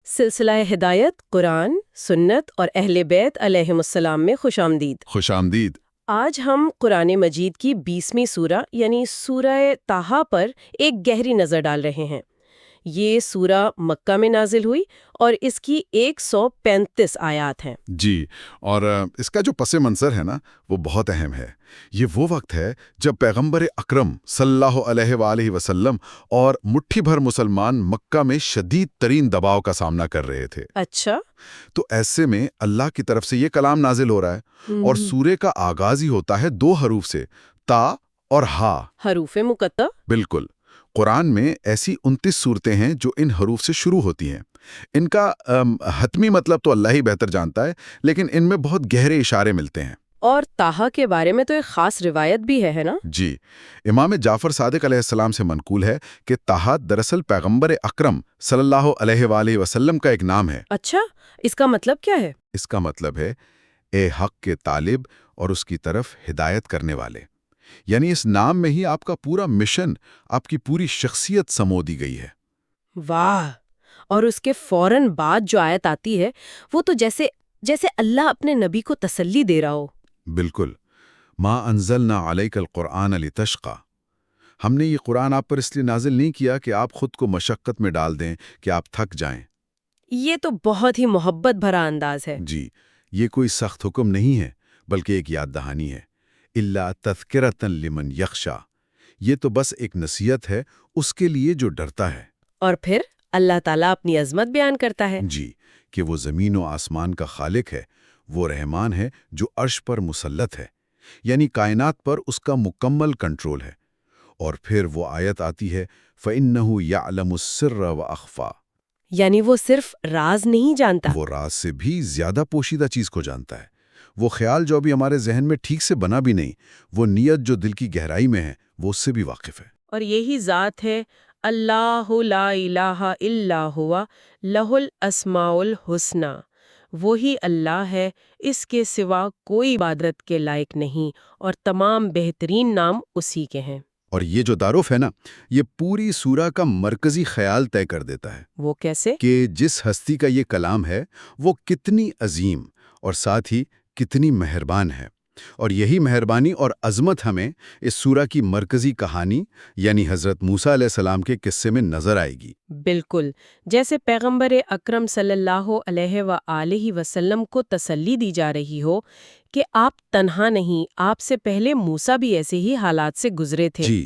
سلسلہ ہدایت قرآن، سنت اور اہل بیت علیہم السلام میں خوش آمدید۔ خوش آمدید۔ آج ہم قرآن مجید کی 20ویں سورہ یعنی سورہ طٰہٰ پر ایک گہری نظر ڈال رہے ہیں۔ یہ سورہ مکہ میں نازل ہوئی اور اس کی 135 آیات ہیں۔ جی، اور اس کا جو پس منظر ہے نا وہ بہت اہم ہے۔ یہ وہ وقت ہے جب پیغمبر اکرم صلی اللہ علیہ وآلہ وسلم اور مٹھی بھر مسلمان مکہ میں شدید ترین دباؤ کا سامنا کر رہے تھے۔ اچھا، تو ایسے میں اللہ کی طرف سے یہ کلام نازل ہو رہا ہے اور سورے کا آغاز ہی ہوتا ہے 2 حروف سے، تا اور ہا۔ حروف مقطع؟ بالکل۔ قرآن میں ایسی 29 صورتیں ہیں جو ان حروف سے شروع ہوتی ہیں۔ ان کا حتمی مطلب تو اللہ ہی بہتر جانتا ہے، لیکن ان میں بہت گہرے اشارے ملتے ہیں۔ اور طٰہٰ کے بارے میں تو ایک خاص روایت بھی ہے نا؟ جی، امام جعفر صادق علیہ السلام سے منقول ہے کہ طٰہٰ دراصل پیغمبر اکرم صلی اللہ علیہ وآلہ وسلم کا ایک نام ہے۔ اچھا، اس کا مطلب کیا ہے؟ اس کا مطلب ہے اے حق کے طالب اور اس کی طرف ہدایت کرنے والے، یعنی اس نام میں ہی آپ کا پورا مشن، آپ کی پوری شخصیت سمو دی گئی ہے۔ واہ! اور اس کے فوراً بعد جو آیت آتی ہے وہ تو جیسے اللہ اپنے نبی کو تسلی دے رہا ہو۔ بالکل، ما انزلنا علیک القرآن لتشقی، ہم نے یہ قرآن آپ پر اس لیے نازل نہیں کیا کہ آپ خود کو مشقت میں ڈال دیں، کہ آپ تھک جائیں۔ یہ تو بہت ہی محبت بھرا انداز ہے۔ جی، یہ کوئی سخت حکم نہیں ہے بلکہ ایک یاد دہانی ہے۔ الا تذکرۃ لمن یخشی، یہ تو بس ایک نصیحت ہے اس کے لیے جو ڈرتا ہے۔ اور پھر اللہ تعالیٰ اپنی عظمت بیان کرتا ہے۔ جی، کہ وہ زمین و آسمان کا خالق ہے، وہ رحمان ہے جو عرش پر مسلط ہے، یعنی کائنات پر اس کا مکمل کنٹرول ہے۔ اور پھر وہ آیت آتی ہے فَإِنَّهُ يَعْلَمُ السِّرَّ وَأَخْفَى، یعنی وہ صرف راز نہیں جانتا، وہ راز سے بھی زیادہ پوشیدہ چیز کو جانتا ہے۔ وہ خیال جو ابھی ہمارے ذہن میں ٹھیک سے بنا بھی نہیں، وہ نیت جو دل کی گہرائی میں ہے، وہ اس سے بھی واقف ہے۔ اور یہی ذات ہے اللہ لا الہ الا ہوا لہ الاسماء الحسنی، وہی اللہ ہے، اس کے سوا کوئی عبادت کے لائق نہیں، اور تمام بہترین نام اسی کے ہیں۔ اور یہ جو تعارف ہے نا، یہ پوری سورہ کا مرکزی خیال طے کر دیتا ہے وہ کیسے؟ کہ جس ہستی کا یہ کلام ہے وہ کتنی عظیم اور ساتھ ہی کتنی مہربان ہے۔ اور یہی مہربانی اور عظمت ہمیں اس سورہ کی مرکزی کہانی یعنی حضرت موسیٰ علیہ السلام کے قصے میں نظر آئے گی۔ بالکل، جیسے پیغمبر اکرم صلی اللہ علیہ وآلہ وسلم کو تسلی دی جا رہی ہو کہ آپ تنہا نہیں، آپ سے پہلے موسیٰ بھی ایسے ہی حالات سے گزرے تھے۔ جی،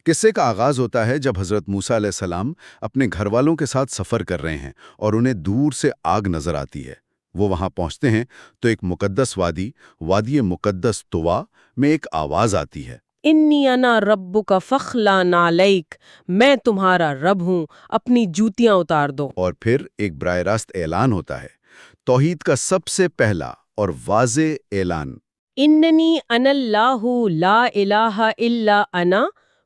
قصے کا آغاز ہوتا ہے جب حضرت موسیٰ علیہ السلام اپنے گھر والوں کے ساتھ سفر کر رہے ہیں اور انہیں دور سے آگ نظر آتی ہے۔ وہ وہاں پہنچتے ہیں تو ایک مقدس وادی مقدس طوا میں ایک آواز آتی ہے، انی انا ربک فاخلع نعلیک، میں تمہارا رب ہوں، اپنی جوتیاں اتار دو۔ اور پھر ایک براہ راست اعلان ہوتا ہے، توحید کا سب سے پہلا اور واضح اعلان، اننی انا اللہ لا الہ الا انا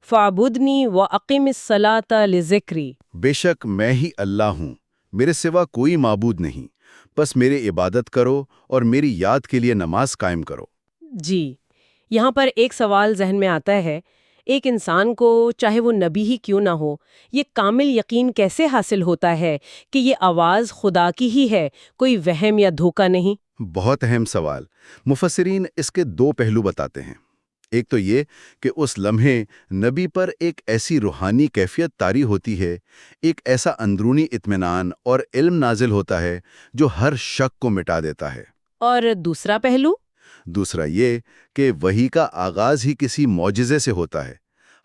فاعبدنی واقم الصلاۃ لذکری۔ بے شک میں ہی اللہ ہوں، میرے سوا کوئی معبود نہیں، بس میری عبادت کرو اور میری یاد کے لیے نماز قائم کرو۔ جی، یہاں پر ایک سوال ذہن میں آتا ہے، ایک انسان کو چاہے وہ نبی ہی کیوں نہ ہو، یہ کامل یقین کیسے حاصل ہوتا ہے کہ یہ آواز خدا کی ہی ہے، کوئی وہم یا دھوکہ نہیں؟ بہت اہم سوال۔ مفسرین اس کے 2 پہلو بتاتے ہیں۔ ایک تو یہ کہ اس لمحے نبی پر ایک ایسی روحانی کیفیت طاری ہوتی ہے، ایک ایسا اندرونی اطمینان اور علم نازل ہوتا ہے جو ہر شک کو مٹا دیتا ہے۔ اور دوسرا پہلو؟ دوسرا یہ کہ وحی کا آغاز ہی کسی معجزے سے ہوتا ہے۔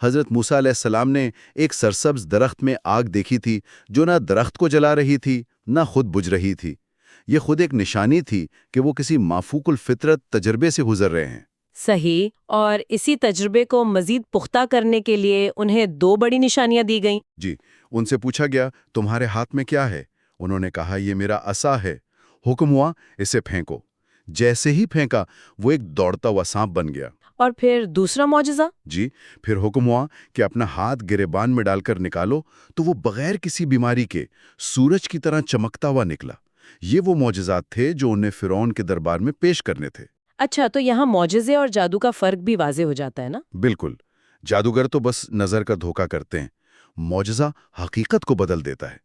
حضرت موسیٰ علیہ السلام نے ایک سرسبز درخت میں آگ دیکھی تھی جو نہ درخت کو جلا رہی تھی نہ خود بجھ رہی تھی۔ یہ خود ایک نشانی تھی کہ وہ کسی مافوق الفطرت تجربے سے گزر رہے ہیں۔ صحیح، اور اسی تجربے کو مزید پختہ کرنے کے لیے انہیں 2 بڑی نشانیاں دی گئیں۔ جی، ان سے پوچھا گیا تمہارے ہاتھ میں کیا ہے؟ انہوں نے کہا یہ میرا عصا ہے۔ حکم ہوا اسے پھینکو۔ جیسے ہی پھینکا وہ ایک دوڑتا ہوا سانپ بن گیا۔ اور پھر دوسرا معجزہ؟ جی، پھر حکم ہوا کہ اپنا ہاتھ گریبان میں ڈال کر نکالو تو وہ بغیر کسی بیماری کے سورج کی طرح چمکتا ہوا نکلا۔ یہ وہ معجزات تھے جو انہیں فرعون کے دربار میں پیش کرنے تھے۔ اچھا، تو یہاں معجزے اور جادو کا فرق بھی واضح ہو جاتا ہے نا؟ بالکل، جادوگر تو بس نظر کا دھوکہ کرتے ہیں، معجزہ حقیقت کو بدل دیتا ہے۔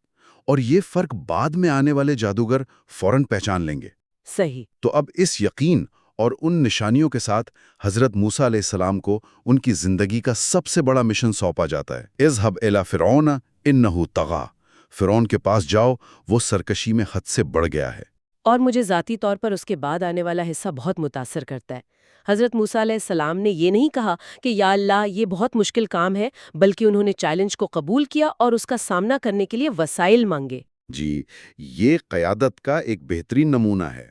اور یہ فرق بعد میں آنے والے جادوگر فوراً پہچان لیں گے۔ صحیح۔ تو اب اس یقین اور ان نشانیوں کے ساتھ حضرت موسیٰ علیہ السلام کو ان کی زندگی کا سب سے بڑا مشن سونپا جاتا ہے۔ اذهب الى فرعون انه طغى، فرعون کے پاس جاؤ، وہ سرکشی میں حد سے بڑھ گیا ہے۔ اور مجھے ذاتی طور پر اس کے بعد آنے والا حصہ بہت متاثر کرتا ہے۔ حضرت موسیٰ علیہ السلام نے یہ نہیں کہا کہ یا اللہ یہ بہت مشکل کام ہے، بلکہ انہوں نے چیلنج کو قبول کیا اور اس کا سامنا کرنے کے لیے وسائل مانگے۔ جی، یہ قیادت کا ایک بہترین نمونہ ہے۔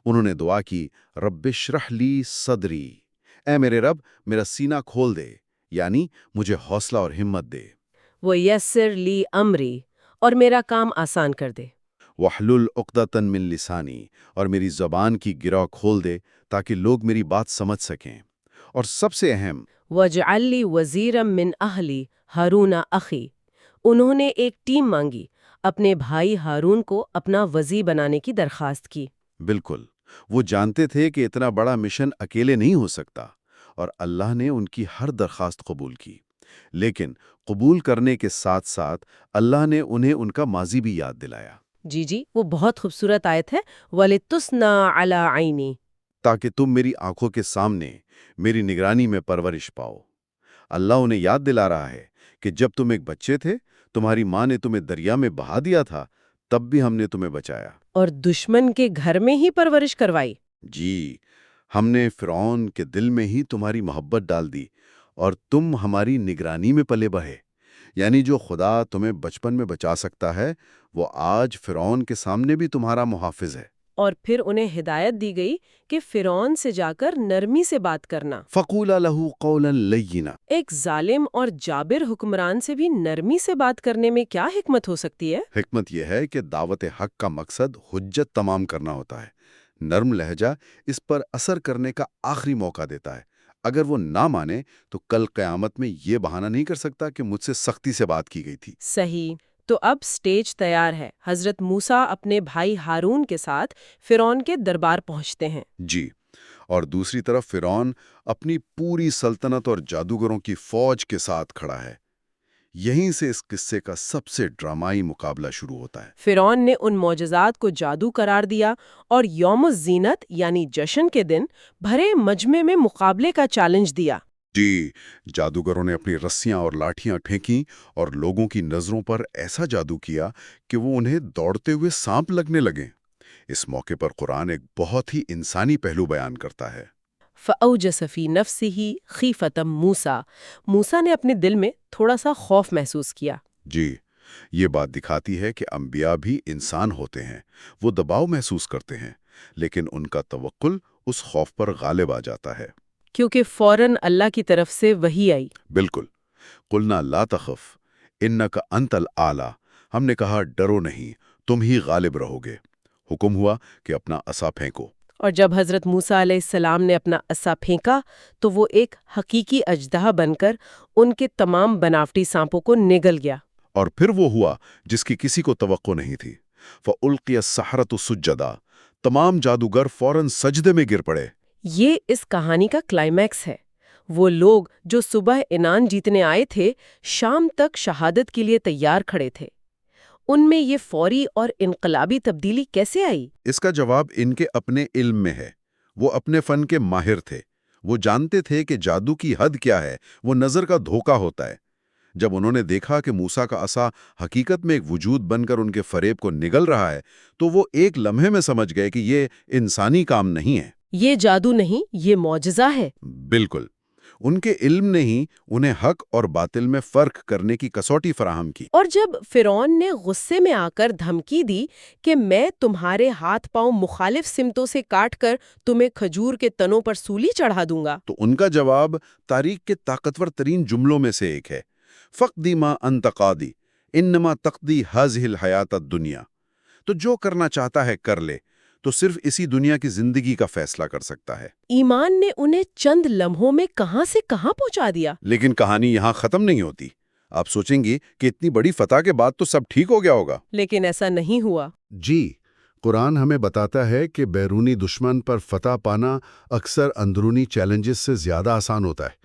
انہوں نے دعا کی، رب اشرح لی صدری، اے میرے رب میرا سینہ کھول دے، یعنی مجھے حوصلہ اور ہمت دے۔ وَيَسِّرْ لِي أَمْرِي، اور میرا کام آسان کر دے۔ وَحْلُلْ عُقْدَةً مِّن لِّسَانِي، اور میری زبان کی گرہ کھول دے تاکہ لوگ میری بات سمجھ سکیں۔ اور سب سے اہم، وَاجْعَل لِّي وَزِيرًا مِّنْ أَهْلِي هَارُونَ أَخِي، انہوں نے ایک ٹیم مانگی، اپنے بھائی ہارون کو اپنا وزیر بنانے کی درخواست کی۔ بالکل، وہ جانتے تھے کہ اتنا بڑا مشن اکیلے نہیں ہو سکتا، اور اللہ نے ان کی ہر درخواست قبول کی۔ لیکن قبول کرنے کے ساتھ ساتھ اللہ نے انہیں ان کا ماضی بھی یاد دلایا، جی، وہ بہت خوبصورت آیت ہے، وَلِتُسْنَا عَلَىٰ عَيْنِي، تاکہ تم میری آنکھوں کے سامنے میری نگرانی میں پرورش پاؤ۔ اللہ انہیں یاد دلا رہا ہے کہ جب تم ایک بچے تھے، تمہاری ماں نے تمہیں دریا میں بہا دیا تھا، تب بھی ہم نے تمہیں بچایا۔ اور دشمن کے گھر میں ہی پرورش کروائی۔ جی، ہم نے فرعون کے دل میں ہی تمہاری محبت ڈال دی اور تم ہماری نگرانی میں پلے بڑھے۔ یعنی جو خدا تمہیں بچپن میں بچا سکتا ہے، وہ آج فرعون کے سامنے بھی تمہارا محافظ ہے۔ اور پھر انہیں ہدایت دی گئی کہ فرعون سے جا کر نرمی سے بات کرنا۔ فَقُولَا لَهُ قَوْلًا لَيِّنًا، ایک ظالم اور جابر حکمران سے بھی نرمی سے بات کرنے میں کیا حکمت ہو سکتی ہے؟ حکمت یہ ہے کہ دعوت حق کا مقصد حجت تمام کرنا ہوتا ہے۔ نرم لہجہ اس پر اثر کرنے کا آخری موقع دیتا ہے۔ اگر وہ نہ مانے تو کل قیامت میں یہ بہانہ نہیں کر سکتا کہ مجھ سے سختی سے بات کی گئی تھی۔ صحیح۔ تو اب سٹیج تیار ہے، حضرت موسیٰ اپنے بھائی ہارون کے ساتھ فرعون کے دربار پہنچتے ہیں۔ جی، اور دوسری طرف فرعون اپنی پوری سلطنت اور جادوگروں کی فوج کے ساتھ کھڑا ہے۔ یہیں سے اس قصے کا سب سے ڈرامائی مقابلہ شروع ہوتا ہے۔ فرعون نے ان معجزات کو جادو قرار دیا اور یوم الزینت یعنی جشن کے دن بھرے مجمع میں مقابلے کا چیلنج دیا۔ جی، جادوگروں نے اپنی رسیاں اور لاٹھیاں پھینکیں اور لوگوں کی نظروں پر ایسا جادو کیا کہ وہ انہیں دوڑتے ہوئے سانپ لگنے لگے۔ اس موقع پر قرآن ایک بہت ہی انسانی پہلو بیان کرتا ہے۔ فَأَوْجَسَ فِي نَفْسِهِ خِیفَةً موسیٰ، موسیٰ نے اپنے دل میں تھوڑا سا خوف محسوس کیا۔ جی، یہ بات دکھاتی ہے کہ انبیاء بھی انسان ہوتے ہیں، وہ دباؤ محسوس کرتے ہیں، لیکن ان کا توکل اس خوف پر غالب آ جاتا ہے۔ کیونکہ فوراً اللہ کی طرف سے وحی آئی۔ بالکل، قلنا لا تخف انک انت الاعلی، ہم نے کہا ڈرو نہیں، تم ہی غالب رہو گے۔ حکم ہوا کہ اپنا عصا پھینکو۔ اور جب حضرت موسیٰ علیہ السلام نے اپنا عصا پھینکا تو وہ ایک حقیقی اژدہا بن کر ان کے تمام بناوٹی سانپوں کو نگل گیا۔ اور پھر وہ ہوا جس کی کسی کو توقع نہیں تھی، فَأُلْقِيَ السَّحَرَةُ سُجَّدًا، تمام جادوگر فوراً سجدے میں گر پڑے۔ یہ اس کہانی کا کلائمیکس ہے۔ وہ لوگ جو صبح انعام جیتنے آئے تھے، شام تک شہادت کے لیے تیار کھڑے تھے۔ ان میں یہ فوری اور انقلابی تبدیلی کیسے آئی؟ اس کا جواب ان کے اپنے علم میں ہے۔ وہ اپنے فن کے ماہر تھے۔ وہ جانتے تھے کہ جادو کی حد کیا ہے، وہ نظر کا دھوکہ ہوتا ہے۔ جب انہوں نے دیکھا کہ موسیٰ کا عصا حقیقت میں ایک وجود بن کر ان کے فریب کو نگل رہا ہے، تو وہ ایک لمحے میں سمجھ گئے کہ یہ انسانی کام نہیں ہے۔ یہ جادو نہیں، یہ معجزہ ہے۔ بالکل، ان کے علم نے ہی انہیں حق اور باطل میں فرق کرنے کی کسوٹی فراہم کی۔ اور جب فرعون نے غصے میں آ کر دھمکی دی کہ میں تمہارے ہاتھ پاؤں مخالف سمتوں سے کاٹ کر تمہیں کھجور کے تنوں پر سولی چڑھا دوں گا، تو ان کا جواب تاریخ کے طاقتور ترین جملوں میں سے ایک ہے، فَقْدِ مَا أَنْتَ قَاضِ إِنَّمَا تَقْضِي هَٰذِهِ الْحَيَاةَ الدُّنْيَا، تو جو کرنا چاہتا ہے کر لے، تو صرف اسی دنیا کی زندگی کا فیصلہ کر سکتا ہے۔ ایمان نے انہیں چند لمحوں میں کہاں سے کہاں پہنچا دیا۔ لیکن کہانی یہاں ختم نہیں ہوتی۔ آپ سوچیں گی کہ اتنی بڑی فتح کے بعد تو سب ٹھیک ہو گیا ہوگا، لیکن ایسا نہیں ہوا۔ جی، قرآن ہمیں بتاتا ہے کہ بیرونی دشمن پر فتح پانا اکثر اندرونی چیلنجز سے زیادہ آسان ہوتا ہے۔